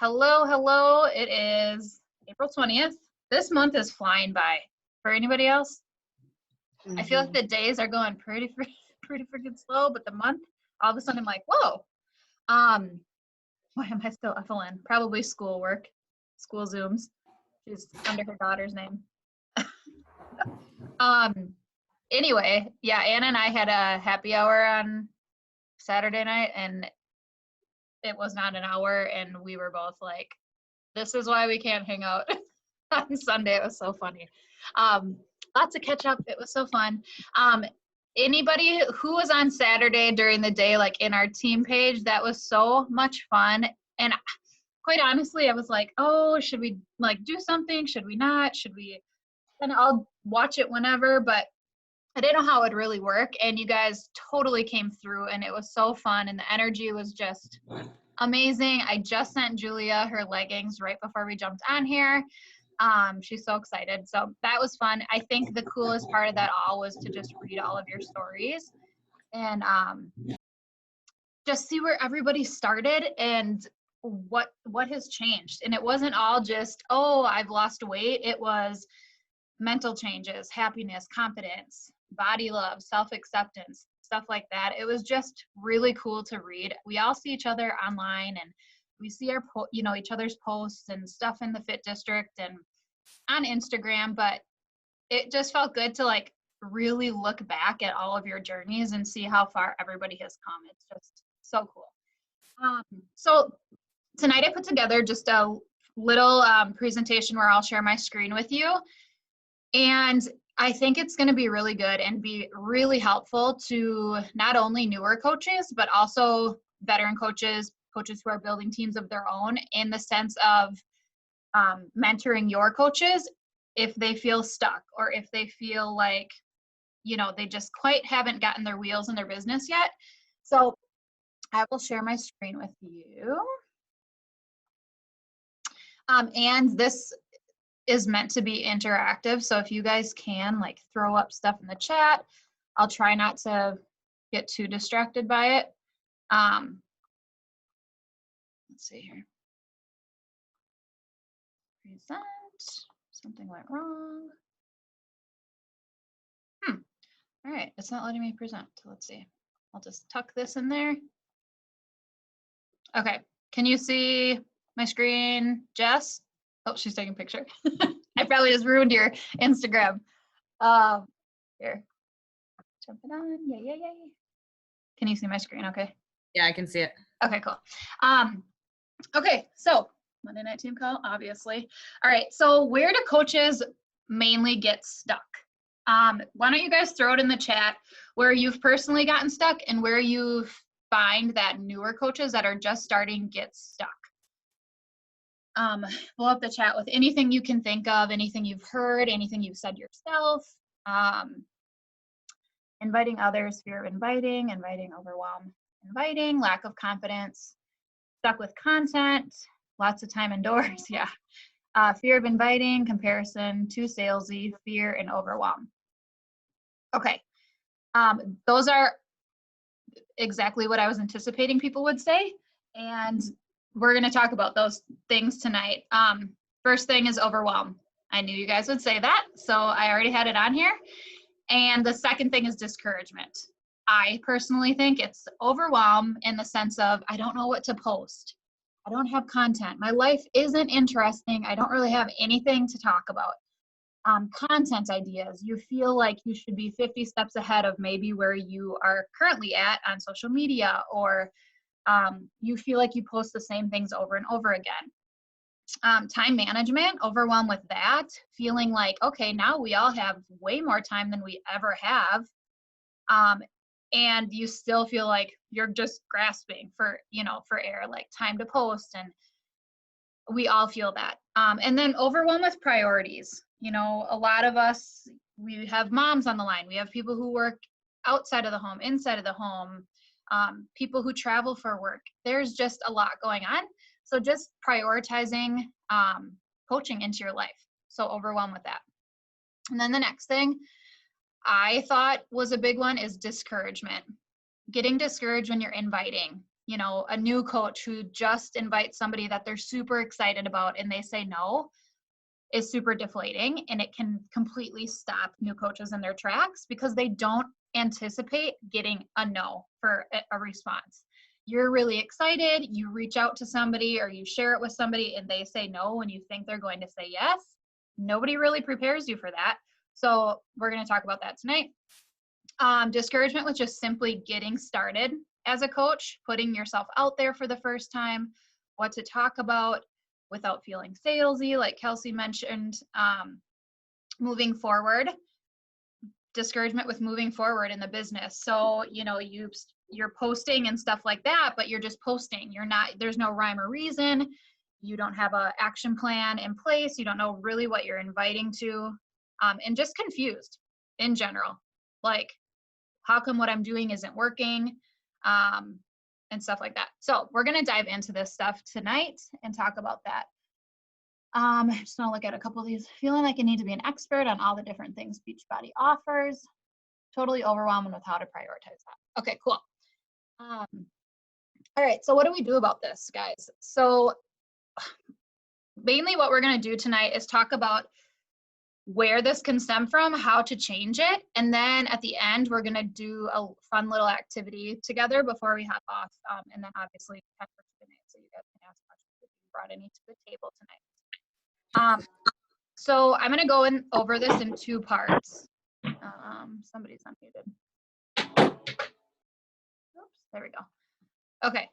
Hello, hello. It is April 20th. This month is flying by. For anybody else, I feel like the days are going pretty freaking slow, but the month, all of a sudden I'm like, whoa. Why am I still FLN? Probably schoolwork, school Zooms. She's under her daughter's name. Anyway, yeah, Anna and I had a happy hour on Saturday night, and it was not an hour, and we were both like, this is why we can't hang out on Sunday. It was so funny. Lots of catch up. It was so fun. Anybody who was on Saturday during the day, like in our team page, that was so much fun. And quite honestly, I was like, oh, should we like do something? Should we not? Should we? And I'll watch it whenever, but I didn't know how it would really work. And you guys totally came through, and it was so fun. And the energy was just amazing. I just sent Julia her leggings right before we jumped on here. She's so excited. So that was fun. I think the coolest part of that all was to just read all of your stories and just see where everybody started and what has changed. And it wasn't all just, oh, I've lost weight. It was mental changes, happiness, confidence, body love, self-acceptance, stuff like that. It was just really cool to read. We all see each other online, and we see our each other's posts and stuff in the Fit District and on Instagram, but it just felt good to like really look back at all of your journeys and see how far everybody has come. It's just so cool. So tonight I put together just a little presentation where I'll share my screen with you, and I think it's going to be really good and be really helpful to not only newer coaches, but also veteran coaches, coaches who are building teams of their own, in the sense of mentoring your coaches if they feel stuck or if they feel like, they just quite haven't gotten their wheels in their business yet. So I will share my screen with you. And this is meant to be interactive. So if you guys can like throw up stuff in the chat, I'll try not to get too distracted by it. Let's see here. Present. Something went wrong. All right, it's not letting me present. Let's see. I'll just tuck this in there. Okay, can you see my screen, Jess? Oh, she's taking a picture. I probably just ruined your Instagram. Here, jump it on. Yeah. Can you see my screen? Okay. Yeah, I can see it. Okay, cool. Okay, so Monday Night Team Call, obviously. All right, so where do coaches mainly get stuck? Why don't you guys throw it in the chat where you've personally gotten stuck and where you find that newer coaches that are just starting get stuck. Blow up the chat with anything you can think of, anything you've heard, anything you've said yourself. Inviting others, fear of inviting, overwhelm, inviting, lack of confidence, stuck with content, lots of time indoors, yeah. Fear of inviting, comparison, too salesy, fear, and overwhelm. Okay, those are exactly what I was anticipating people would say, and we're going to talk about those things tonight. First thing is overwhelm. I knew you guys would say that, so I already had it on here. And the second thing is discouragement. I personally think it's overwhelm in the sense of I don't know what to post. I don't have content. My life isn't interesting. I don't really have anything to talk about. Content ideas. You feel like you should be 50 steps ahead of maybe where you are currently at on social media, or you feel like you post the same things over and over again. Time management, overwhelmed with that, feeling like, okay, now we all have way more time than we ever have. And you still feel like you're just grasping for air, like time to post, and we all feel that. And then overwhelmed with priorities. A lot of us, we have moms on the line. We have people who work outside of the home, inside of the home, people who travel for work. There's just a lot going on. So just prioritizing coaching into your life. So overwhelmed with that. And then the next thing I thought was a big one is discouragement. Getting discouraged when you're inviting. you know, a new coach who just invites somebody that they're super excited about and they say no is super deflating, and it can completely stop new coaches in their tracks because they don't anticipate getting a no for a response. You're really excited, you reach out to somebody or you share it with somebody and they say no when you think they're going to say yes. Nobody really prepares you for that. So we're going to talk about that tonight. Discouragement with just simply getting started as a coach, putting yourself out there for the first time, what to talk about without feeling salesy, like Kelsey mentioned. Moving forward, discouragement with moving forward in the business. So, you know, you're posting and stuff like that, but you're just posting. You're not, there's no rhyme or reason. You don't have an action plan in place. You don't know really what you're inviting to, and just confused in general. Like, how come what I'm doing isn't working, and stuff like that. So we're going to dive into this stuff tonight and talk about that. I just want to look at a couple of these. Feeling like I need to be an expert on all the different things Beachbody offers. Totally overwhelmed with how to prioritize that. Okay, cool. All right, so what do we do about this, guys? So mainly what we're going to do tonight is talk about where this can stem from, how to change it, and then at the end we're going to do a fun little activity together before we hop off, and then obviously time for Q&A, so you guys can ask questions if you brought any to the table tonight. So I'm going to go over this in two parts. Somebody's unmuted. Oops, there we go. Okay.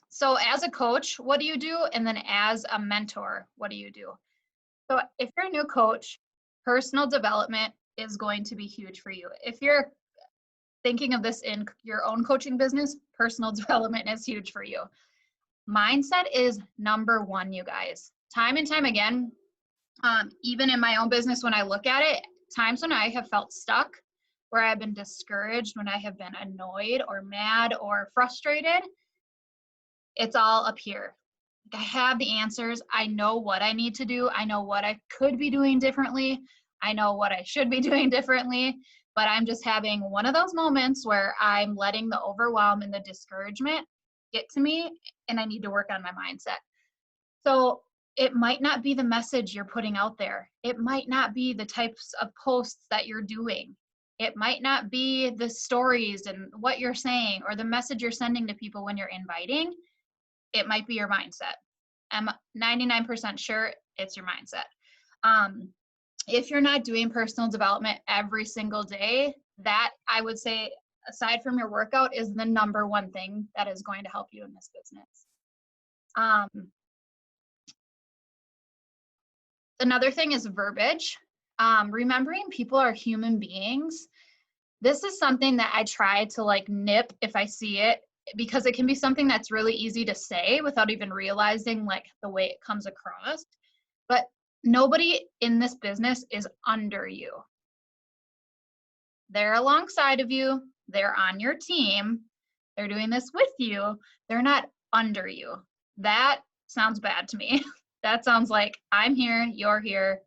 So as a coach, what do you do? And then as a mentor, what do you do? So if you're a new coach, personal development is going to be huge for you. If you're thinking of this in your own coaching business, personal development is huge for you. Mindset is number one, you guys. Time and time again, even in my own business, when I look at it, times when I have felt stuck, where I've been discouraged, when I have been annoyed or mad or frustrated, it's all up here. I have the answers. I know what I need to do. I know what I could be doing differently. I know what I should be doing differently, but I'm just having one of those moments where I'm letting the overwhelm and the discouragement get to me, and I need to work on my mindset. So it might not be the message you're putting out there. It might not be the types of posts that you're doing. It might not be the stories and what you're saying or the message you're sending to people when you're inviting. It might be your mindset. I'm 99% sure it's your mindset. If you're not doing personal development every single day, that I would say, aside from your workout, is the number one thing that is going to help you in this business. Another thing is verbiage. Remembering people are human beings. This is something that I try to like nip if I see it, because it can be something that's really easy to say without even realizing like the way it comes across. But nobody in this business is under you. They're alongside of you. They're on your team. They're doing this with you. They're not under you. That sounds bad to me. That sounds like I'm here, you're here,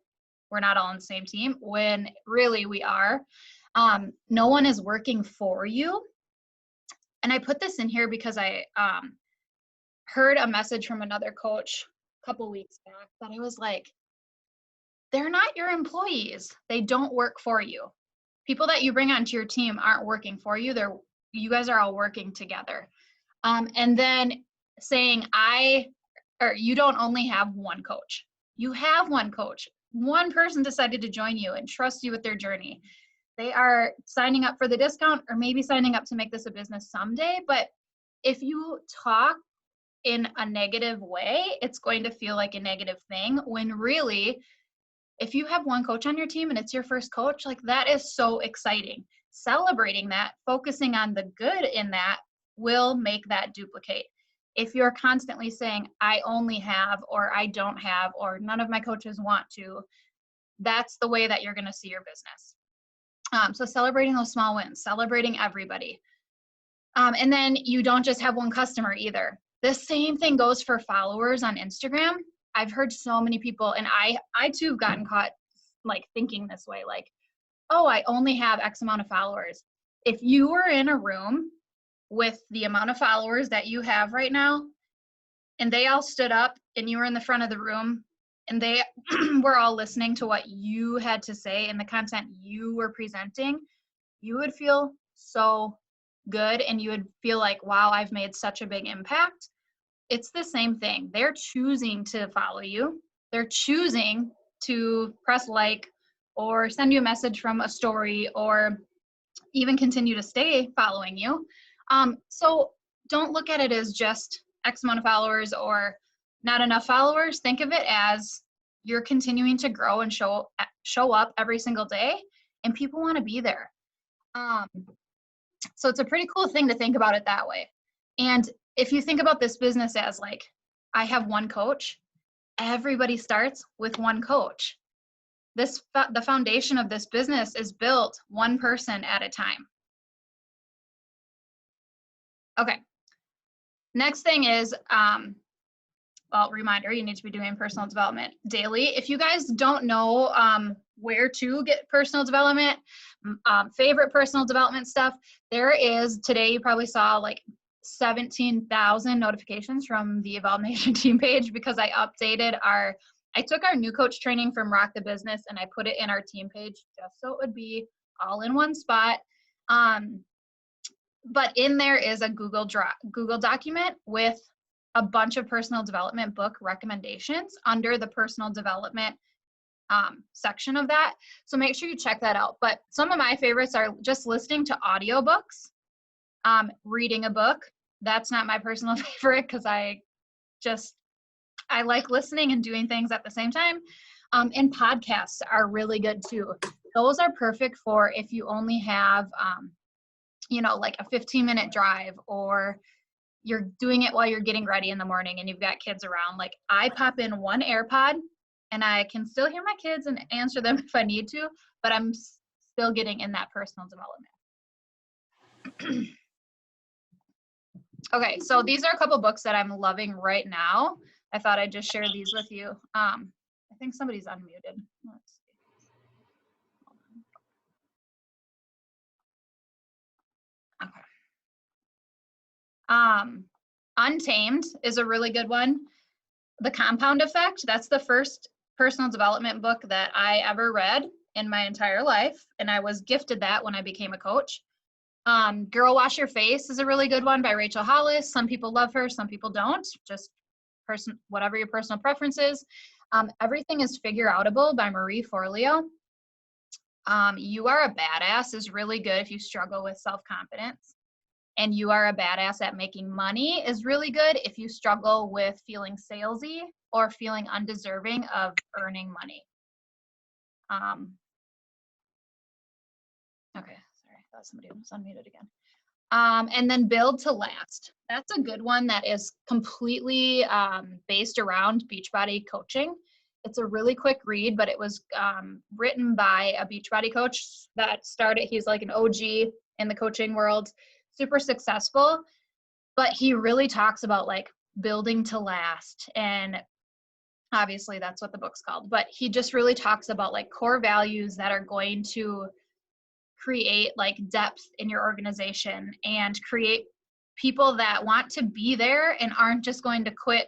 we're not all on the same team, when really we are. No one is working for you. And I put this in here because I heard a message from another coach a couple weeks back that I was like, they're not your employees. They don't work for you. People that you bring onto your team aren't working for you. You guys are all working together. And then saying you don't only have one coach. You have one coach. One person decided to join you and trust you with their journey. They are signing up for the discount or maybe signing up to make this a business someday. But if you talk in a negative way, it's going to feel like a negative thing, when really, if you have one coach on your team and it's your first coach, like that is so exciting. Celebrating that, focusing on the good in that will make that duplicate. If you're constantly saying, I only have, or I don't have, or none of my coaches want to, that's the way that you're going to see your business. So celebrating those small wins, celebrating everybody. And then you don't just have one customer either. The same thing goes for followers on Instagram. I've heard so many people, and I too have gotten caught like thinking this way, like, oh, I only have X amount of followers. If you were in a room with the amount of followers that you have right now, and they all stood up and you were in the front of the room and they were all listening to what you had to say and the content you were presenting, you would feel so good and you would feel like, wow, I've made such a big impact. It's the same thing. They're choosing to follow you. They're choosing to press like or send you a message from a story or even continue to stay following you. So don't look at it as just X amount of followers or not enough followers. Think of it as you're continuing to grow and show up every single day, and people want to be there. So it's a pretty cool thing to think about it that way. And if you think about this business as like, I have one coach, everybody starts with one coach. The foundation of this business is built one person at a time. Okay. Next thing is, reminder, you need to be doing personal development daily. If you guys don't know where to get personal development, favorite personal development stuff, there is, today you probably saw like 17,000 notifications from the Evolve Nation team page because I took our new coach training from Rock the Business and I put it in our team page just so it would be all in one spot. But in there is a Google document with a bunch of personal development book recommendations under the personal development section of that. So make sure you check that out. But some of my favorites are just listening to audiobooks, reading a book. That's not my personal favorite because I like listening and doing things at the same time. And podcasts are really good too. Those are perfect for if you only have, like a 15-minute drive, or you're doing it while you're getting ready in the morning and you've got kids around. Like I pop in one AirPod and I can still hear my kids and answer them if I need to, but I'm still getting in that personal development. Okay, so these are a couple books that I'm loving right now. I thought I'd just share these with you. I think somebody's unmuted. Let's see. Okay. Untamed is a really good one. The Compound Effect, that's the first personal development book that I ever read in my entire life, and I was gifted that when I became a coach. Girl Wash Your Face is a really good one by Rachel Hollis. Some people love her, some people don't. Just whatever your personal preference is. Everything is Figure Outable by Marie Forleo. You Are a Badass is really good if you struggle with self-confidence. And You Are a Badass at Making Money is really good if you struggle with feeling salesy or feeling undeserving of earning money. Okay, sorry, I thought somebody was unmuted again. And then Build to Last. That's a good one that is completely based around Beachbody coaching. It's a really quick read, but it was written by a Beachbody coach that started, he's like an OG in the coaching world, super successful, but he really talks about like building to last. And obviously that's what the book's called, but he just really talks about like core values that are going to create like depth in your organization and create people that want to be there and aren't just going to quit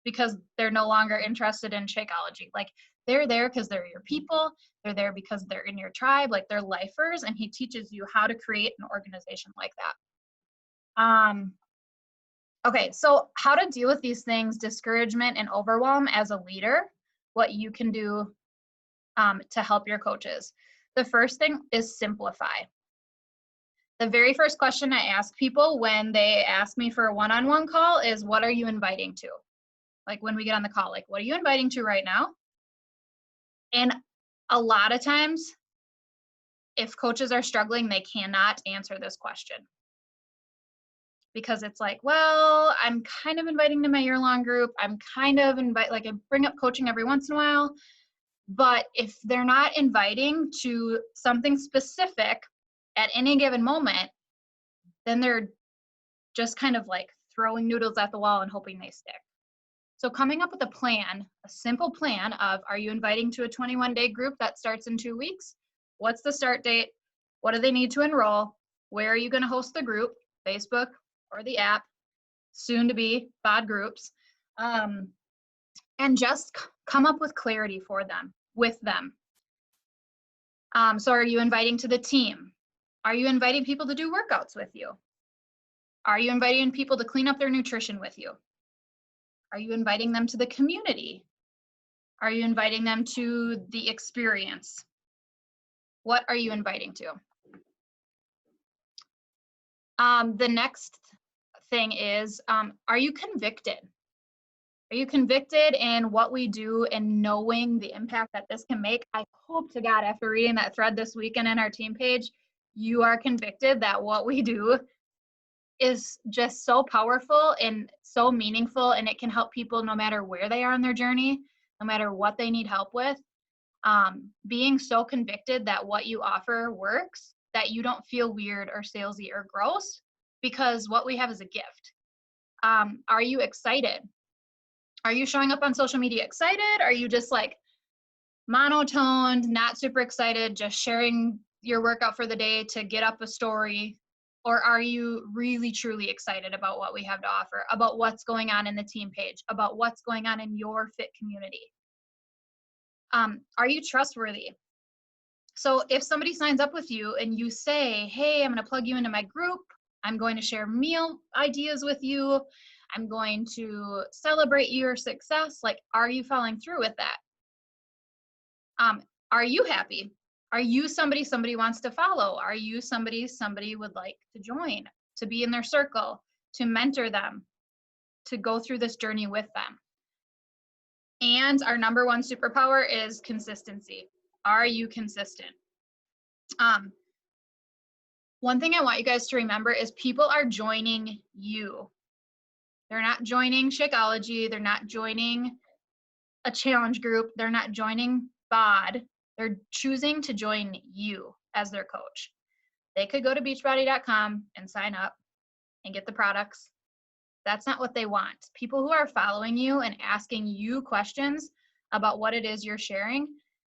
because they're no longer interested in Shakeology. Like they're there because they're your people. They're there because they're in your tribe. Like they're lifers, and he teaches you how to create an organization like that. Okay, so how to deal with these things, discouragement and overwhelm as a leader, what you can do to help your coaches. The first thing is simplify. The very first question I ask people when they ask me for a one-on-one call is, what are you inviting to? Like when we get on the call, like, what are you inviting to right now? And a lot of times, if coaches are struggling, they cannot answer this question. Because it's like, well, I'm kind of inviting to my year-long group. I'm kind of I bring up coaching every once in a while. But if they're not inviting to something specific at any given moment, then they're just kind of like throwing noodles at the wall and hoping they stick. So coming up with a plan, a simple plan of, are you inviting to a 21-day group that starts in 2 weeks? What's the start date? What do they need to enroll? Where are you going to host the group? Facebook or the app, soon to be BOD groups, and just come up with clarity for them, with them. So are you inviting to the team? Are you inviting people to do workouts with you? Are you inviting people to clean up their nutrition with you? Are you inviting them to the community? Are you inviting them to the experience? What are you inviting to? The next thing is, are you convicted? Are you convicted in what we do and knowing the impact that this can make? I hope to God, after reading that thread this weekend in our team page, you are convicted that what we do is just so powerful and so meaningful, and it can help people no matter where they are in their journey, no matter what they need help with. Being so convicted that what you offer works, that you don't feel weird or salesy or gross, because what we have is a gift. Are you excited? Are you showing up on social media excited? Are you just like monotoned, not super excited, just sharing your workout for the day to get up a story? Or are you really, truly excited about what we have to offer, about what's going on in the team page, about what's going on in your fit community? Are you trustworthy? So if somebody signs up with you and you say, hey, I'm going to plug you into my group, I'm going to share meal ideas with you, I'm going to celebrate your success, like, are you following through with that? Are you happy? Are you somebody wants to follow? Are you somebody would like to join, to be in their circle, to mentor them, to go through this journey with them? And our number one superpower is consistency. Are you consistent? One thing I want you guys to remember is people are joining you. They're not joining Shakeology. They're not joining a challenge group. They're not joining BOD. They're choosing to join you as their coach. They could go to beachbody.com and sign up and get the products. That's not what they want. People who are following you and asking you questions about what it is you're sharing,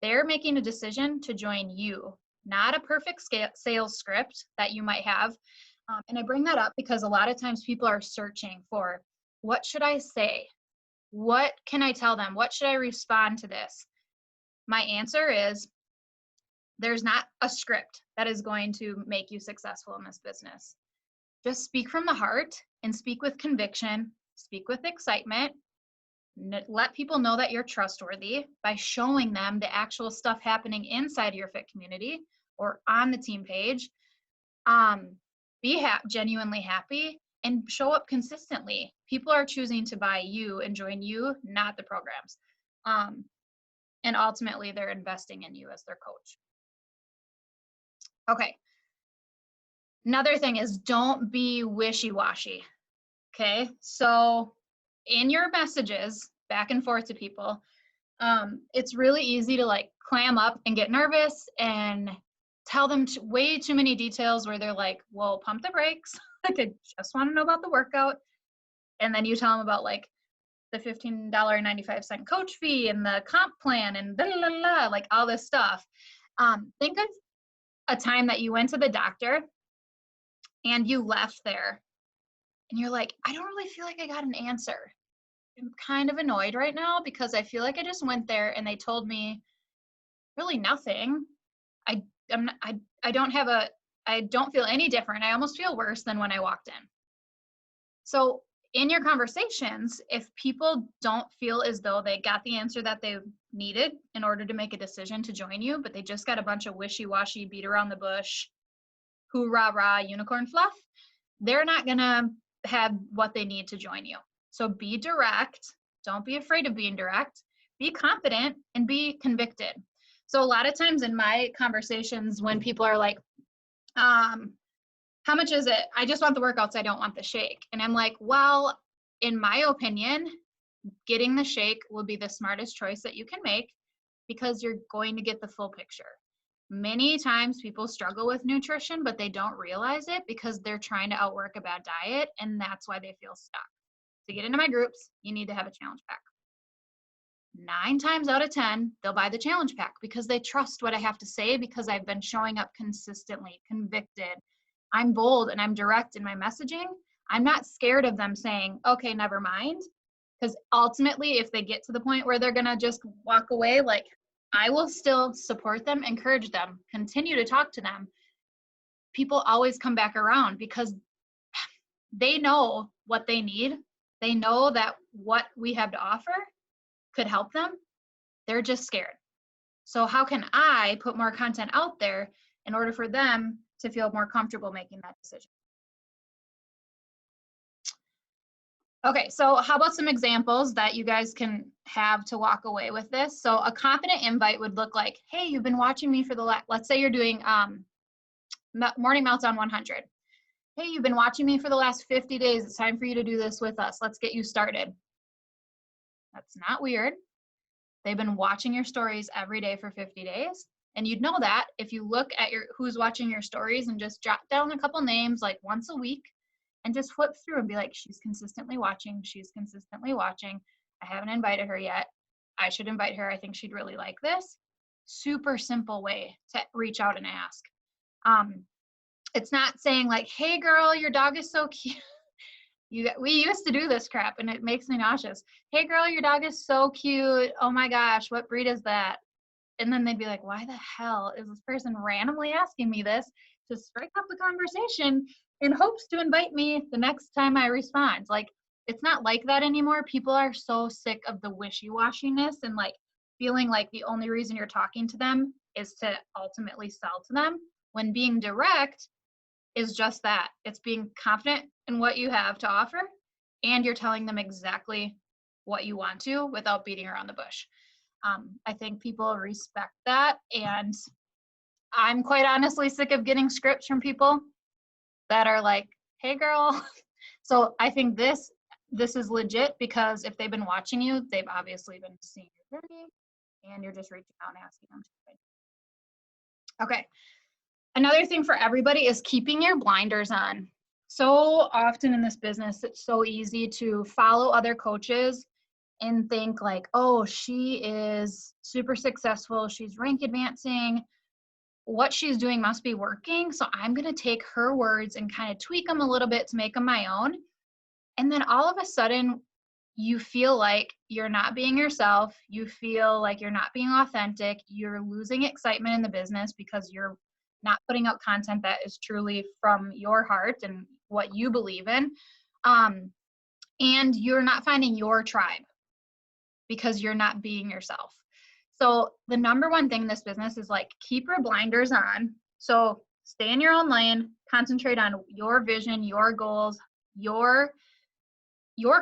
they're making a decision to join you, not a perfect sales script that you might have. And I bring that up because a lot of times people are searching for, what should I say? What can I tell them? What should I respond to this? My answer is, there's not a script that is going to make you successful in this business. Just speak from the heart and speak with conviction, speak with excitement. Let people know that you're trustworthy by showing them the actual stuff happening inside your fit community or on the team page. Be genuinely happy and show up consistently. People are choosing to buy you and join you, not the programs. And ultimately, they're investing in you as their coach. Okay. Another thing is, don't be wishy-washy. Okay. So in your messages back and forth to people, it's really easy to like clam up and get nervous and tell them way too many details where they're like, well, pump the brakes. Like, I just want to know about the workout. And then you tell them about like the $15.95 coach fee and the comp plan and blah, blah, blah, like all this stuff. Think of a time that you went to the doctor and you left there and you're like, I don't really feel like I got an answer. I'm kind of annoyed right now because I feel like I just went there and they told me really nothing. I don't feel any different. I almost feel worse than when I walked in. So in your conversations, if people don't feel as though they got the answer that they needed in order to make a decision to join you, but they just got a bunch of wishy-washy, beat around the bush, hoorah rah unicorn fluff, they're not gonna have what they need to join you. So be direct. Don't be afraid of being direct. Be confident and be convicted. So a lot of times in my conversations when people are like, how much is it? I just want the workouts. I don't want the shake. And I'm like, well, in my opinion, getting the shake will be the smartest choice that you can make because you're going to get the full picture. Many times people struggle with nutrition, but they don't realize it because they're trying to outwork a bad diet, and that's why they feel stuck. To get into my groups, you need to have a challenge pack. 9 times out of 10, they'll buy the challenge pack because they trust what I have to say because I've been showing up consistently, convicted, I'm bold and I'm direct in my messaging. I'm not scared of them saying, okay, never mind. Because ultimately, if they get to the point where they're going to just walk away, like, I will still support them, encourage them, continue to talk to them. People always come back around because they know what they need. They know that what we have to offer could help them. They're just scared. So how can I put more content out there in order for them to feel more comfortable making that decision? Okay, so how about some examples that you guys can have to walk away with this? So a confident invite would look like, hey, you've been watching me for the last, let's say you're doing Morning Meltdown 100. Hey, you've been watching me for the last 50 days. It's time for you to do this with us. Let's get you started. That's not weird. They've been watching your stories every day for 50 days. And you'd know that if you look at who's watching your stories and just jot down a couple names like once a week and just flip through and be like, she's consistently watching. She's consistently watching. I haven't invited her yet. I should invite her. I think she'd really like this. Super simple way to reach out and ask. It's not saying like, hey girl, your dog is so cute. We used to do this crap and it makes me nauseous. Hey girl, your dog is so cute. Oh my gosh, what breed is that? And then they'd be like, why the hell is this person randomly asking me this to strike up the conversation in hopes to invite me the next time I respond? Like, it's not like that anymore. People are so sick of the wishy-washiness and like feeling like the only reason you're talking to them is to ultimately sell to them, when being direct is just that. It's being confident in what you have to offer, and you're telling them exactly what you want to without beating around the bush. I think people respect that, and I'm quite honestly sick of getting scripts from people that are like, hey girl. So I think this is legit, because if they've been watching you, they've obviously been seeing your journey, and you're just reaching out and asking them to. Okay. Another thing for everybody is keeping your blinders on. So often in this business, it's so easy to follow other coaches and think like, oh, she is super successful. She's rank advancing. What she's doing must be working. So I'm going to take her words and kind of tweak them a little bit to make them my own. And then all of a sudden, you feel like you're not being yourself. You feel like you're not being authentic. You're losing excitement in the business because you're not putting out content that is truly from your heart and what you believe in. And you're not finding your tribe because you're not being yourself. So the number one thing in this business is like, keep your blinders on. So stay in your own lane, concentrate on your vision, your goals, your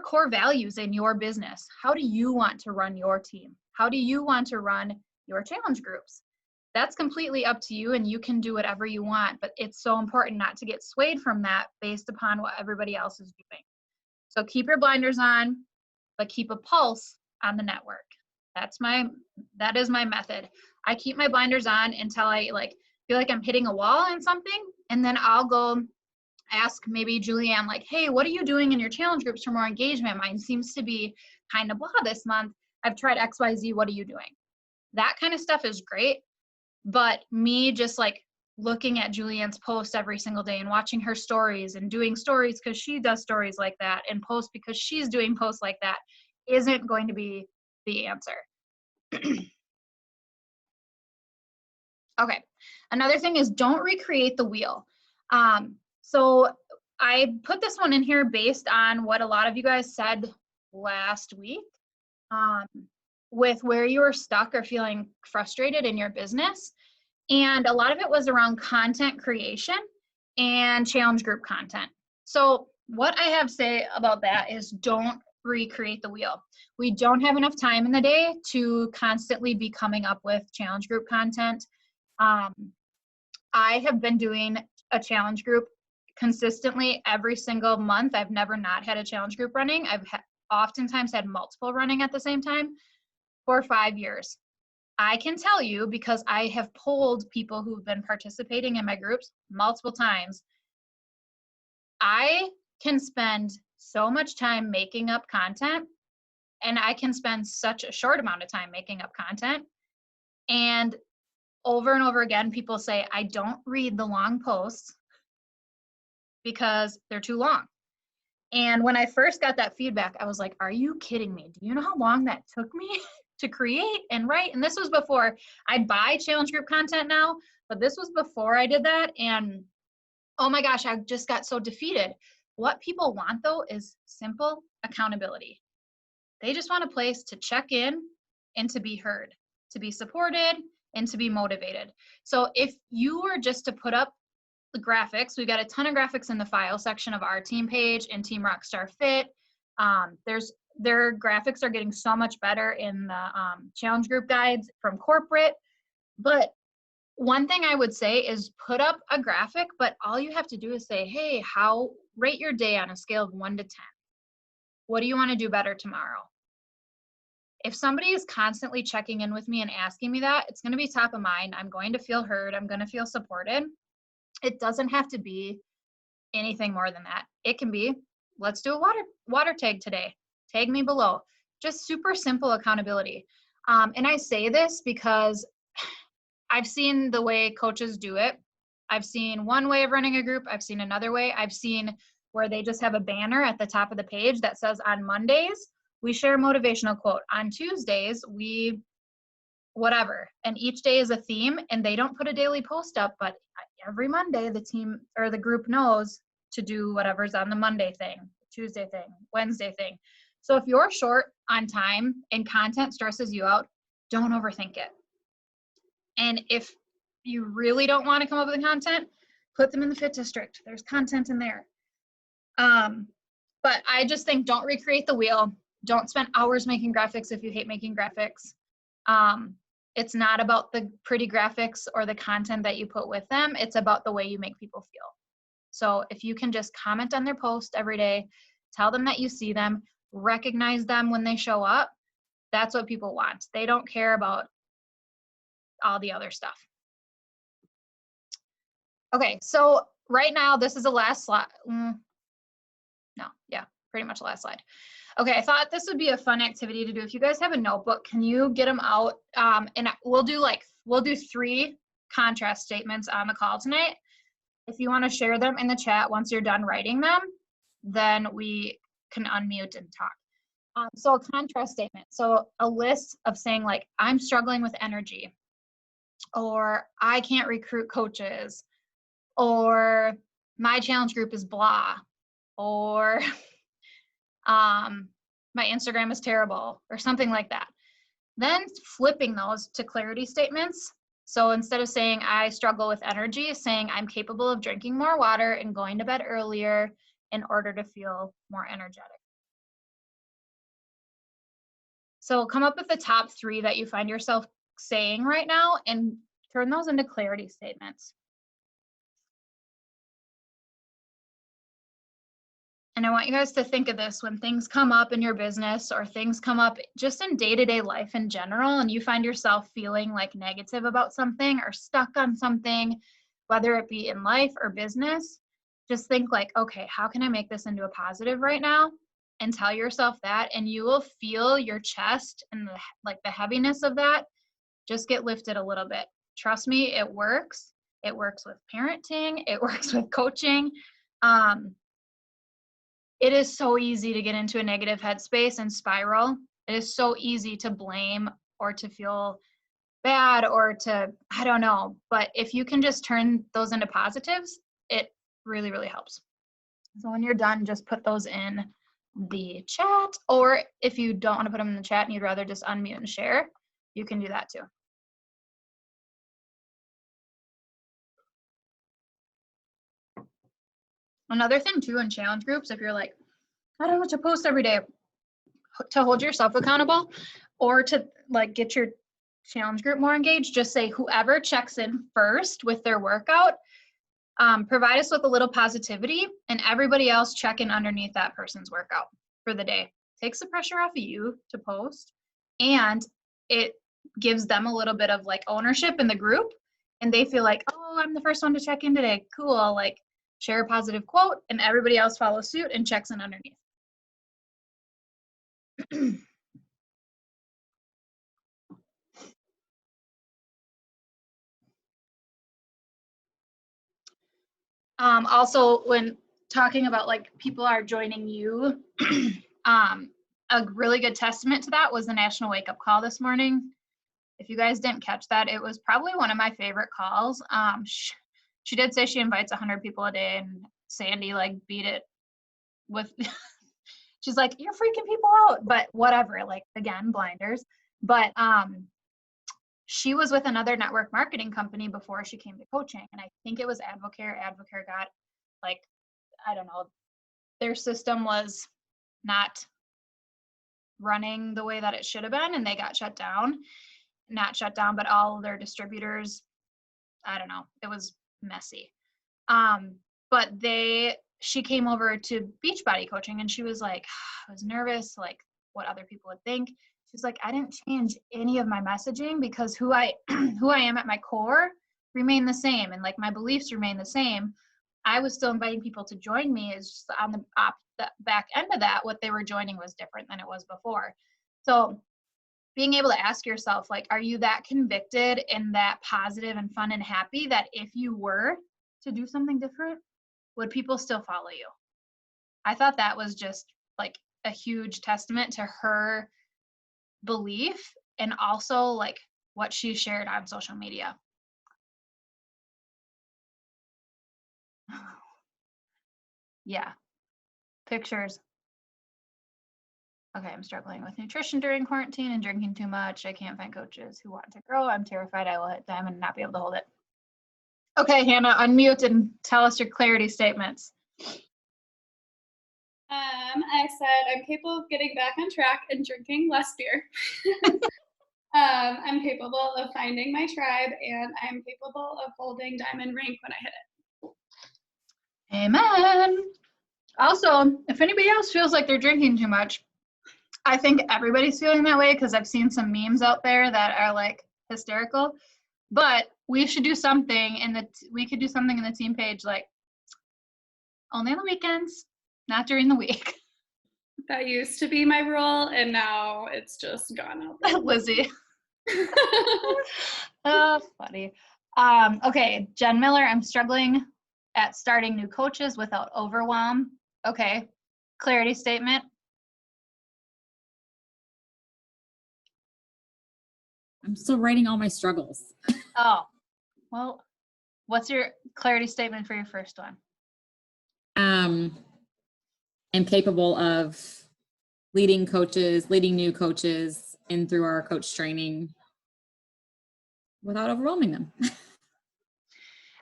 core values in your business. How do you want to run your team? How do you want to run your challenge groups? That's completely up to you, and you can do whatever you want, but it's so important not to get swayed from that based upon what everybody else is doing. So keep your blinders on, but keep a pulse on the network. That is my method. I keep my blinders on until I feel like I'm hitting a wall in something, and then I'll go ask maybe Julianne, like, hey, what are you doing in your challenge groups for more engagement? Mine seems to be kind of blah this month. I've tried XYZ. What are you doing? That kind of stuff is great. But me just like looking at Julianne's posts every single day and watching her stories and doing stories because she does stories like that and posts because she's doing posts like that isn't going to be the answer. Okay. Another thing is, don't recreate the wheel. So I put this one in here based on what a lot of you guys said last week, with where you were stuck or feeling frustrated in your business. And a lot of it was around content creation and challenge group content. So what I have to say about that is, don't recreate the wheel. We don't have enough time in the day to constantly be coming up with challenge group content. I have been doing a challenge group consistently every single month. I've never not had a challenge group running. I've oftentimes had multiple running at the same time for 5 years. I can tell you, because I have polled people who've been participating in my groups multiple times, I can spend so much time making up content, and I can spend such a short amount of time making up content. And over again, people say, I don't read the long posts. because they're too long. And when I first got that feedback, I was like, are you kidding me? Do you know how long that took me to create and write? And this was before I buy challenge group content now, but this was before I did that. And oh my gosh, I just got so defeated. What people want though is simple accountability. They just want a place to check in and to be heard, to be supported, and to be motivated. So if you were just to put up the graphics, we've got a ton of graphics in the file section of our team page and Team Rockstar Fit. Their graphics are getting so much better in the challenge group guides from corporate. But one thing I would say is put up a graphic, but all you have to do is say, hey, rate your day on a scale of 1 to 10. What do you want to do better tomorrow? If somebody is constantly checking in with me and asking me that, it's going to be top of mind. I'm going to feel heard. I'm going to feel supported. It doesn't have to be anything more than that. It can be, let's do a water tag today. Tag me below. Just super simple accountability. And I say this because I've seen the way coaches do it. I've seen one way of running a group. I've seen another way. I've seen where they just have a banner at the top of the page that says on Mondays, we share a motivational quote. On Tuesdays, we whatever. And each day is a theme, and they don't put a daily post up, but every Monday the team or the group knows to do whatever's on the Monday thing, Tuesday thing, Wednesday thing. So if you're short on time and content stresses you out, don't overthink it. And if you really don't want to come up with the content, put them in the Fit District. There's content in there. But I just think don't recreate the wheel. Don't spend hours making graphics if you hate making graphics. It's not about the pretty graphics or the content that you put with them. It's about the way you make people feel. So if you can just comment on their post every day, tell them that you see them, recognize them when they show up, that's what people want. They don't care about all the other stuff. Okay, so right now, this is the last slide. Pretty much the last slide. Okay, I thought this would be a fun activity to do. If you guys have a notebook, can you get them out? And we'll do 3 contrast statements on the call tonight. If you want to share them in the chat once you're done writing them, then we can unmute and talk. So a contrast statement. So a list of saying like, I'm struggling with energy, or I can't recruit coaches, or my challenge group is blah, or my Instagram is terrible, or something like that. Then flipping those to clarity statements. So instead of saying I struggle with energy, saying I'm capable of drinking more water and going to bed earlier in order to feel more energetic. So come up with the top 3 that you find yourself saying right now and turn those into clarity statements. And I want you guys to think of this when things come up in your business or things come up just in day-to-day life in general, and you find yourself feeling like negative about something or stuck on something, whether it be in life or business, just think like, okay, how can I make this into a positive right now? And tell yourself that, and you will feel your chest and the heaviness of that just get lifted a little bit. Trust me, it works. It works with parenting. It works with coaching. It is so easy to get into a negative headspace and spiral. It is so easy to blame or to feel bad or to, I don't know. But if you can just turn those into positives, it really, really helps. So when you're done, just put those in the chat. Or if you don't want to put them in the chat and you'd rather just unmute and share, you can do that too. Another thing too in challenge groups, if you're like, I don't know what to post every day, to hold yourself accountable or to like get your challenge group more engaged, just say whoever checks in first with their workout, provide us with a little positivity, and everybody else check in underneath that person's workout for the day. Takes the pressure off of you to post, and it gives them a little bit of like ownership in the group, and they feel like, oh, I'm the first one to check in today. Cool. Like share a positive quote, and everybody else follows suit and checks in underneath. Also, when talking about like people are joining you. A really good testament to that was the National Wake Up Call this morning. If you guys didn't catch that, it was probably one of my favorite calls. She did say she invites 100 people a day, and Sandy like beat it with, she's like, you're freaking people out, but whatever, like, again, blinders. But she was with another network marketing company before she came to coaching. And I think it was Advocare. Advocare got like, I don't know, their system was not running the way that it should have been, and they got shut down. Not shut down, but all their distributors, I don't know, it was messy. But she came over to Beachbody coaching, and she was like, I was nervous, like what other people would think. She's like, I didn't change any of my messaging because who I am at my core remained the same, and like my beliefs remain the same. I was still inviting people to join me. Is just on the back end of that, what they were joining was different than it was before. So being able to ask yourself, like, are you that convicted and that positive and fun and happy that if you were to do something different, would people still follow you? I thought that was just like a huge testament to her belief and also like what she shared on social media. Yeah. Pictures. Okay, I'm struggling with nutrition during quarantine and drinking too much. I can't find coaches who want to grow. I'm terrified I will hit them and not be able to hold it. Okay, Hannah, unmute and tell us your clarity statements. I said I'm capable of getting back on track and drinking less beer. I'm capable of finding my tribe, and I'm capable of holding diamond rank when I hit it. Amen. Also, if anybody else feels like they're drinking too much, I think everybody's feeling that way because I've seen some memes out there that are like hysterical. But we should do something we could do something in the team page, like only on the weekends, not during the week. That used to be my rule, and now it's just gone out. Lizzie. Oh, funny. Okay, Jen Miller, I'm struggling at starting new coaches without overwhelm. Okay, clarity statement. I'm still writing all my struggles. Oh, well, what's your clarity statement for your first one? I'm capable of leading new coaches in through our coach training without overwhelming them.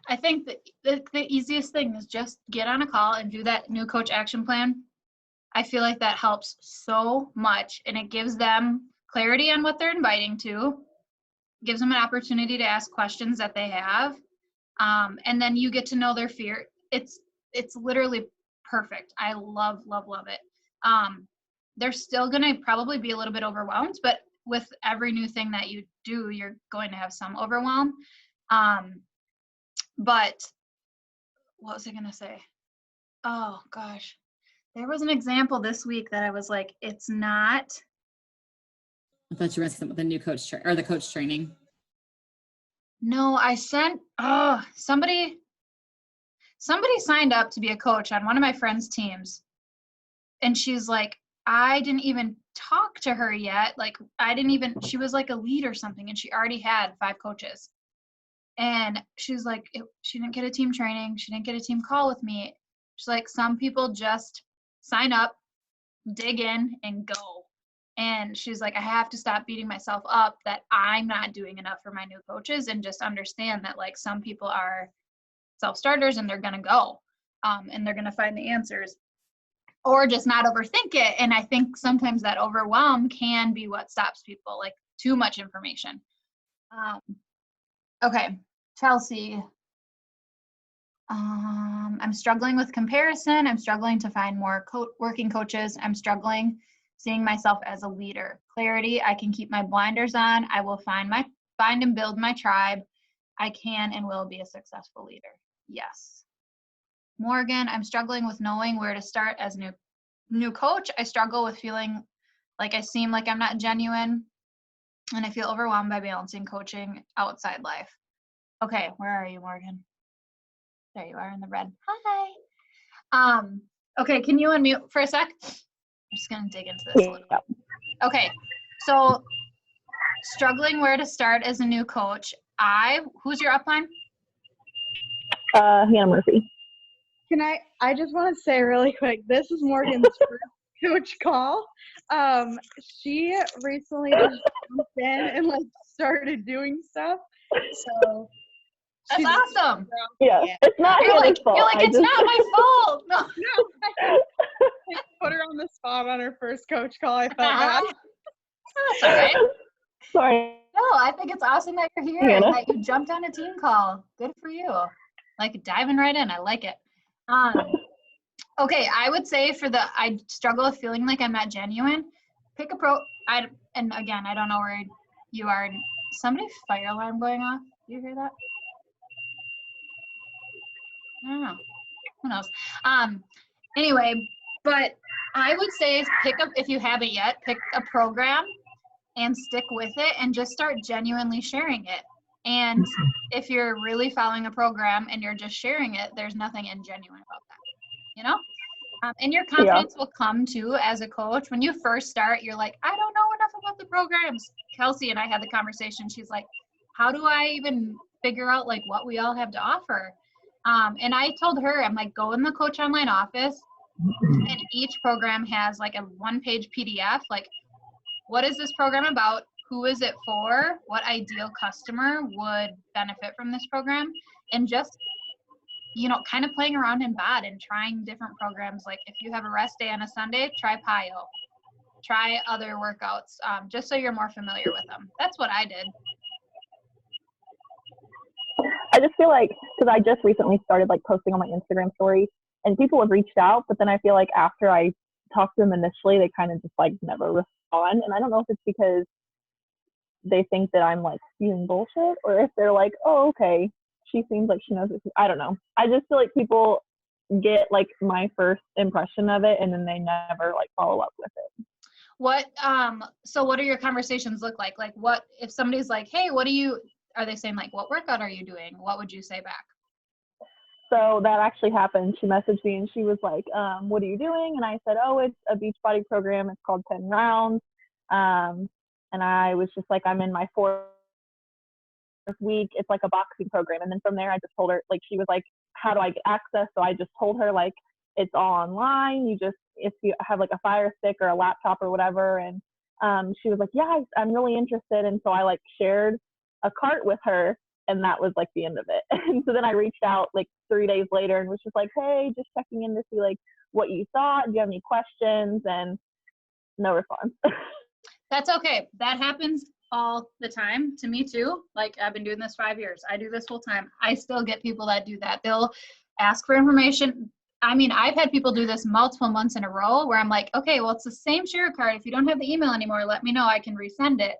I think the easiest thing is just get on a call and do that new coach action plan. I feel like that helps so much, and it gives them clarity on what they're inviting to, gives them an opportunity to ask questions that they have, and then you get to know their fear. It's literally perfect. I love it. They're still going to probably be a little bit overwhelmed, but with every new thing that you do, you're going to have some overwhelm. But what was I going to say? Oh gosh, there was an example this week that I was like, it's not. I thought you were asking about the new coach or the coach training. No, I sent, somebody signed up to be a coach on one of my friends' teams. And she's like, I didn't even talk to her yet. Like, she was like a lead or something, and she already had 5 coaches. And she's like, she didn't get a team training. She didn't get a team call with me. She's like, some people just sign up, dig in, and go. And she's like, I have to stop beating myself up that I'm not doing enough for my new coaches, and just understand that like some people are self-starters and they're going to go, and they're going to find the answers, or just not overthink it. And I think sometimes that overwhelm can be what stops people, like too much information. Okay, Chelsea. I'm struggling with comparison. I'm struggling to find more working coaches. I'm struggling seeing myself as a leader. Clarity, I can keep my blinders on. I will find and build my tribe. I can and will be a successful leader. Yes. Morgan, I'm struggling with knowing where to start as new coach. I struggle with feeling like I seem like I'm not genuine, and I feel overwhelmed by balancing coaching outside life. Okay, where are you, Morgan? There you are in the red. Okay, can you unmute for a sec? I'm just gonna dig into this a little. Yeah. Okay, so struggling where to start as a new coach. Who's your upline? Hannah Murphy. I just want to say really quick, this is Morgan's first coach call. She recently just jumped in and like started doing stuff. So That's she's awesome. Yeah, it's not You're Hannah's like, fault. it's not my fault. No. I put her on the spot on her first coach call. I felt bad. That's all right. Sorry. No, I think it's awesome that you're here and Hannah. that you jumped on a team call. Good for you. Like diving right in. I like it. Okay, I would say I struggle with feeling like I'm not genuine. Pick a and again, I don't know where you are. Somebody's fire alarm going off. Do you hear that? I don't know. Who knows? Anyway, but I would say if you haven't yet, pick a program and stick with it and just start genuinely sharing it. And if you're really following a program and you're just sharing it, there's nothing ingenuine about that, you know? And your confidence will come too as a coach. When you first start, you're like, I don't know enough about the programs. Kelsey and I had the conversation. She's like, how do I even figure out like what we all have to offer? And I told her, I'm like, go in the Coach Online office, and each program has like a 1-page PDF, like, what is this program about? Who is it for? What ideal customer would benefit from this program? And just, kind of playing around in BOD and trying different programs. Like if you have a rest day on a Sunday, try PIO. Try other workouts, just so you're more familiar with them. That's what I did. I just feel like, because I just recently started like posting on my Instagram story, and people have reached out, but then I feel like after I talked to them initially, they kind of just like never respond. And I don't know if it's because they think that I'm like spewing bullshit, or if they're like, oh, okay, she seems like she knows this. I don't know. I just feel like people get like my first impression of it, and then they never like follow up with it. So what do your conversations look like? Like what, if somebody's like, hey, are they saying like, what workout are you doing? What would you say back? So that actually happened. She messaged me and she was like, what are you doing? And I said, oh, it's a Beachbody program. It's called 10 Rounds. And I was just like, I'm in my 4th week. It's like a boxing program. And then from there, I just told her, like, she was like, how do I get access? So I just told her, like, it's all online. If you have like a Fire Stick or a laptop or whatever. And she was like, yeah, I'm really interested. And so I like shared a cart with her, and that was like the end of it. And so then I reached out like 3 days later and was just like, hey, just checking in to see like what you thought. Do you have any questions? And no response. That's okay. That happens all the time to me too. Like I've been doing this 5 years. I do this full time. I still get people that do that. They'll ask for information. I mean, I've had people do this multiple months in a row where I'm like, okay, well, it's the same share card. If you don't have the email anymore, let me know. I can resend it.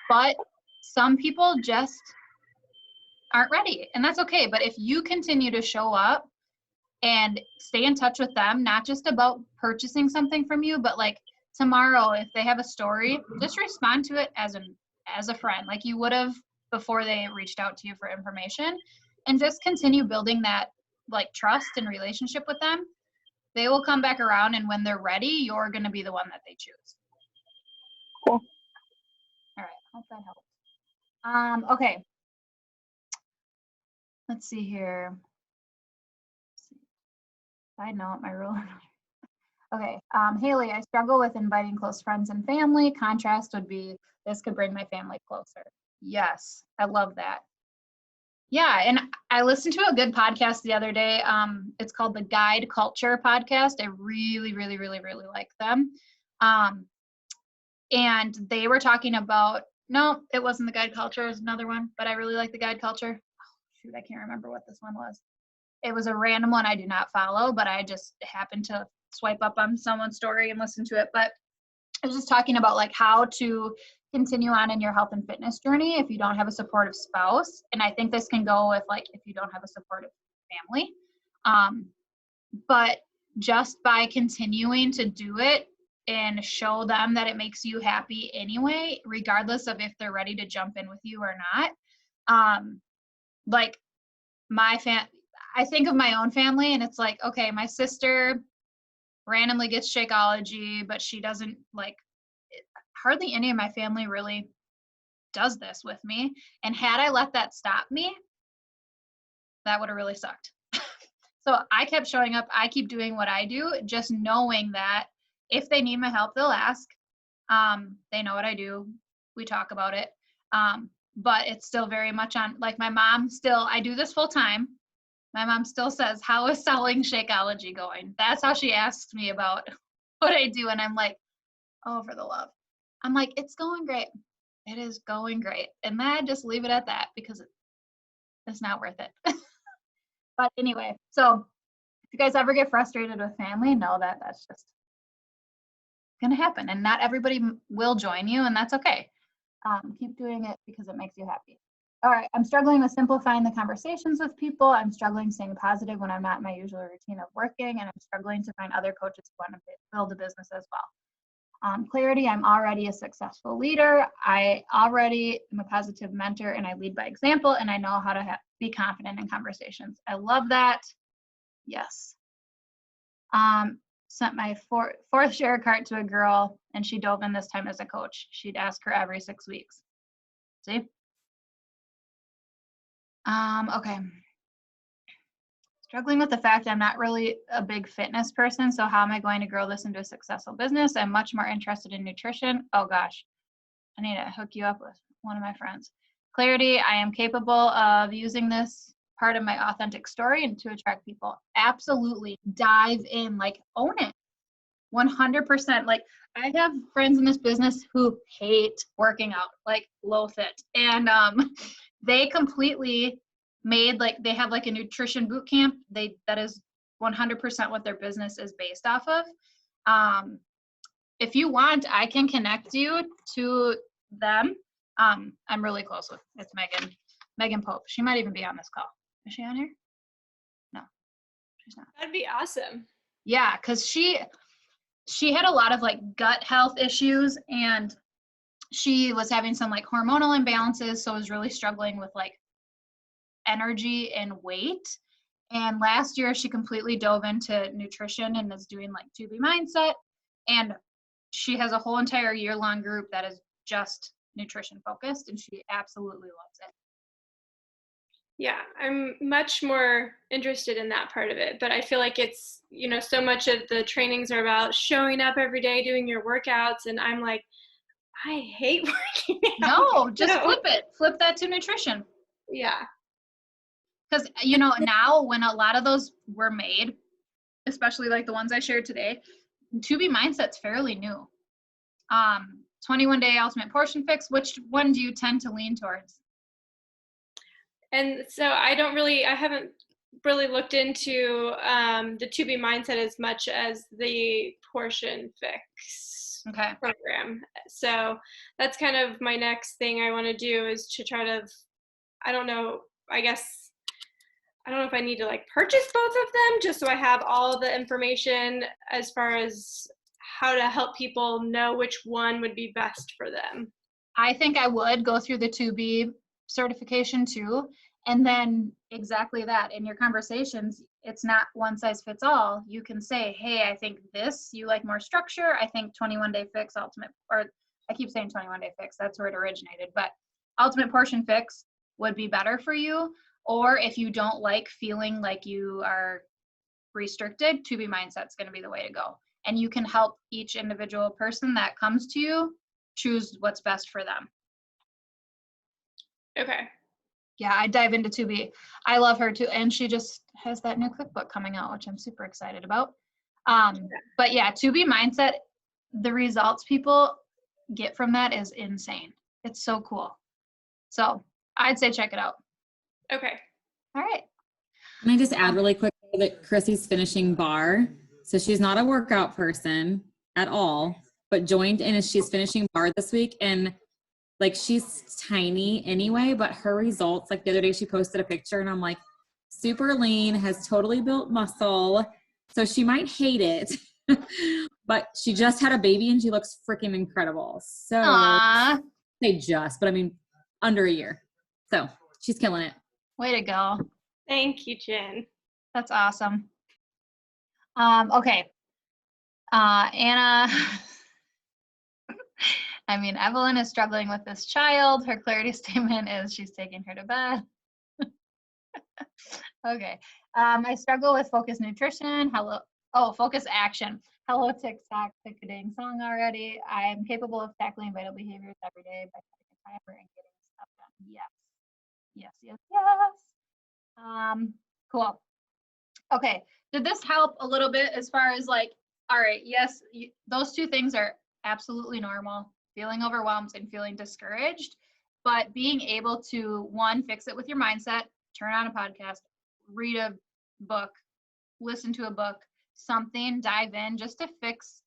But some people just aren't ready, and that's okay. But if you continue to show up and stay in touch with them, not just about purchasing something from you, but like tomorrow, if they have a story, just respond to it as a friend, like you would have before they reached out to you for information, and just continue building that like trust and relationship with them. They will come back around, and when they're ready, you're going to be the one that they choose. Cool. All right. Hope that helps. Okay. Let's see here. Side note, my rule. Okay. Haley, I struggle with inviting close friends and family. Contrast would be, this could bring my family closer. Yes. I love that. Yeah. And I listened to a good podcast the other day. It's called the Guide Culture podcast. I really, really, really, really like them. And they were talking about, no, it wasn't the Guide Culture. It was another one, but I really like the Guide Culture. Oh, shoot, I can't remember what this one was. It was a random one I do not follow, but I just happened to swipe up on someone's story and listen to it. But I was just talking about like how to continue on in your health and fitness journey if you don't have a supportive spouse. And I think this can go with like if you don't have a supportive family. But just by continuing to do it and show them that it makes you happy anyway, regardless of if they're ready to jump in with you or not. Like I think of my own family and it's like, okay, my sister randomly gets Shakeology, but she doesn't like hardly any of my family really does this with me. And had I let that stop me, that would have really sucked. So I kept showing up. I keep doing what I do, just knowing that if they need my help, they'll ask. They know what I do. We talk about it. But it's still very much on, like my mom still, I do this full time. My mom still says, how is selling Shakeology going? That's how she asks me about what I do. And I'm like, oh, for the love. I'm like, it's going great. It is going great. And then I just leave it at that because it's not worth it. But anyway, so if you guys ever get frustrated with family, know that that's just going to happen. And not everybody will join you, and that's okay. Keep doing it because it makes you happy. All right, I'm struggling with simplifying the conversations with people. I'm struggling staying positive when I'm not in my usual routine of working, and I'm struggling to find other coaches who want to build a business as well. Clarity, I'm already a successful leader. I already am a positive mentor and I lead by example, and I know how to be confident in conversations. I love that. Yes. Sent my fourth share cart to a girl and she dove in this time as a coach. She'd ask her every 6 weeks. See? Okay. Struggling with the fact I'm not really a big fitness person, so how am I going to grow this into a successful business? I'm much more interested in nutrition. Oh gosh, I need to hook you up with one of my friends. Clarity, I am capable of using this part of my authentic story and to attract people. Absolutely, dive in, like own it, 100%. Like I have friends in this business who hate working out, like loathe it, and they completely made like they have like a nutrition boot camp. That is 100% what their business is based off of. If you want, I can connect you to them. I'm really close with it's Megan Pope. She might even be on this call. Is she on here? No, she's not. That'd be awesome. Yeah, because she had a lot of like gut health issues and she was having some like hormonal imbalances, so was really struggling with like energy and weight. And last year she completely dove into nutrition and is doing like 2B Mindset, and she has a whole entire year-long group that is just nutrition focused, and she absolutely loves it. Yeah, I'm much more interested in that part of it, but I feel like it's, you know, so much of the trainings are about showing up every day, doing your workouts, and I'm like, I hate working out. No, just flip that to nutrition. Yeah. Because, you know, now when a lot of those were made, especially like the ones I shared today, 2B Mindset's fairly new. 21-day ultimate portion fix, which one do you tend to lean towards? And so I haven't really looked into the 2B Mindset as much as the portion fix program. So that's kind of my next thing I want to do is to try to, I don't know if I need to like purchase both of them just so I have all the information as far as how to help people know which one would be best for them. I think I would go through the 2B certification too. And then exactly that in your conversations, it's not one size fits all. You can say, hey, I think this, you like more structure. I think 21-day fix ultimate, or I keep saying 21-day fix, that's where it originated, but ultimate portion fix would be better for you. Or if you don't like feeling like you are restricted, 2B Mindset's going to be the way to go. And you can help each individual person that comes to you choose what's best for them. Okay. Yeah, I dive into 2B. I love her too. And she just has that new cookbook coming out, which I'm super excited about. But yeah, 2B Mindset, the results people get from that is insane. It's so cool. So I'd say check it out. Okay. All right. Can I just add really quick that Chrissy's finishing bar? So she's not a workout person at all, but joined in as she's finishing bar this week. And like, she's tiny anyway, but her results, like the other day she posted a picture and I'm like, super lean, has totally built muscle. So she might hate it, but she just had a baby and she looks freaking incredible. So say just, but I mean, under a year. So she's killing it. Way to go. Thank you, Jen. That's awesome. Okay. Anna, I mean, Evelyn is struggling with this child. Her clarity statement is she's taking her to bed. Okay. I struggle with focus nutrition. Focus action. Hello, TikTok, ticketing song already. I am capable of tackling vital behaviors every day by setting a timer and getting stuff done. Yes. Yes, yes, yes. Cool. Okay. Did this help a little bit as far as like, all right, yes, those two things are absolutely normal, feeling overwhelmed and feeling discouraged, but being able to, one, fix it with your mindset, turn on a podcast, read a book, listen to a book, something, dive in just to fix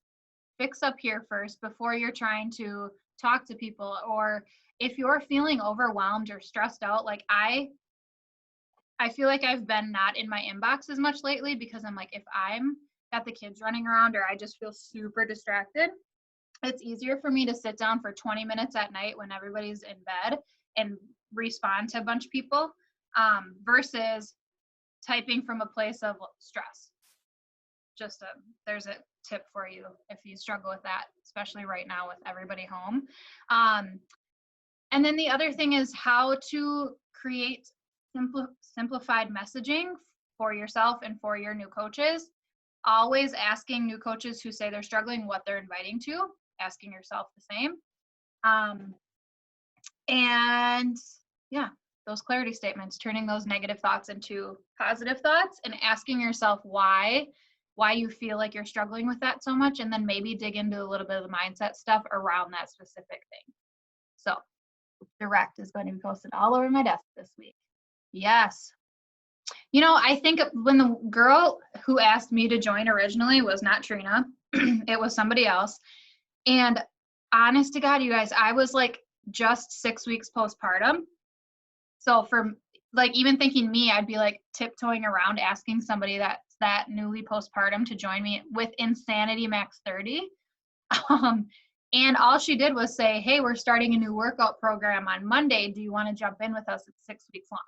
up here first before you're trying to talk to people. Or if you're feeling overwhelmed or stressed out, like I feel like I've been not in my inbox as much lately because I'm like, if I'm got the kids running around or I just feel super distracted, it's easier for me to sit down for 20 minutes at night when everybody's in bed and respond to a bunch of people versus typing from a place of stress. There's a tip for you if you struggle with that, especially right now with everybody home. And then the other thing is how to create simplified messaging for yourself and for your new coaches. Always asking new coaches who say they're struggling what they're inviting to, asking yourself the same. And yeah, those clarity statements, turning those negative thoughts into positive thoughts and asking yourself why you feel like you're struggling with that so much, and then maybe dig into a little bit of the mindset stuff around that specific thing. So direct is going to be posted all over my desk this week. Yes. You know, I think when the girl who asked me to join originally was not Trina, it was somebody else. And honest to God, you guys, I was like just 6 weeks postpartum. So for like, even thinking me, I'd be like tiptoeing around asking somebody that's that newly postpartum to join me with Insanity Max 30. And all she did was say, hey, we're starting a new workout program on Monday. Do you want to jump in with us? It's 6 weeks long.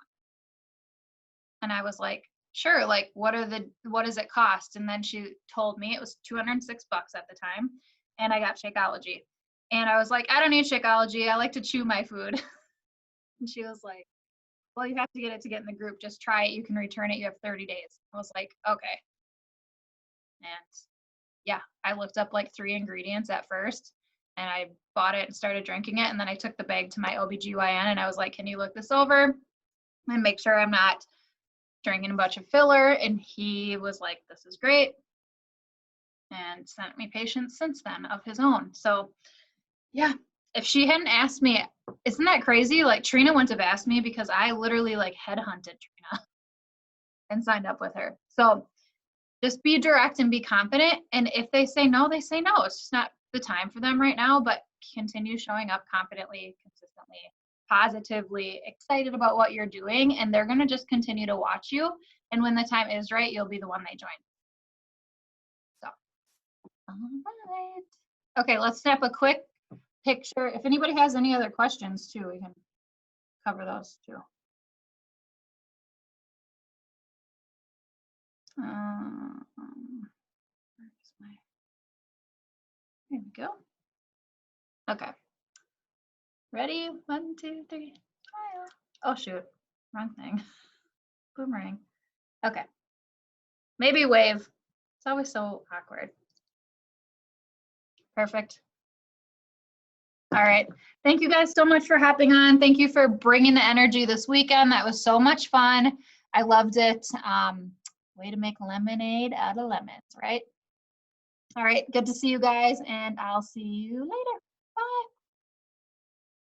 And I was like, sure. Like, what does it cost? And then she told me it was $206 at the time. And I got Shakeology. And I was like, I don't need Shakeology. I like to chew my food. And she was like, well, you have to get it to get in the group. Just try it. You can return it. You have 30 days. I was like, okay. And yeah, I looked up like 3 ingredients at first and I bought it and started drinking it. And then I took the bag to my OBGYN and I was like, can you look this over and make sure I'm not drinking a bunch of filler? And he was like, this is great. And sent me patients since then of his own. So yeah, if she hadn't asked me, isn't that crazy? Like Trina wouldn't have asked me because I literally like headhunted Trina and signed up with her. So just be direct and be confident. And if they say no, they say no. It's just not the time for them right now, but continue showing up confidently, consistently, positively, excited about what you're doing. And they're going to just continue to watch you. And when the time is right, you'll be the one they join. So, all right. Okay, let's snap a quick picture. If anybody has any other questions too, we can cover those too. Here we go. Okay. Ready? 1, 2, 3. Oh shoot, wrong thing. Boomerang. Okay. Maybe wave. It's always so awkward. Perfect. All right. Thank you guys so much for hopping on. Thank you for bringing the energy this weekend. That was so much fun. I loved it. Way to make lemonade out of lemons, right? All right. Good to see you guys, and I'll see you later.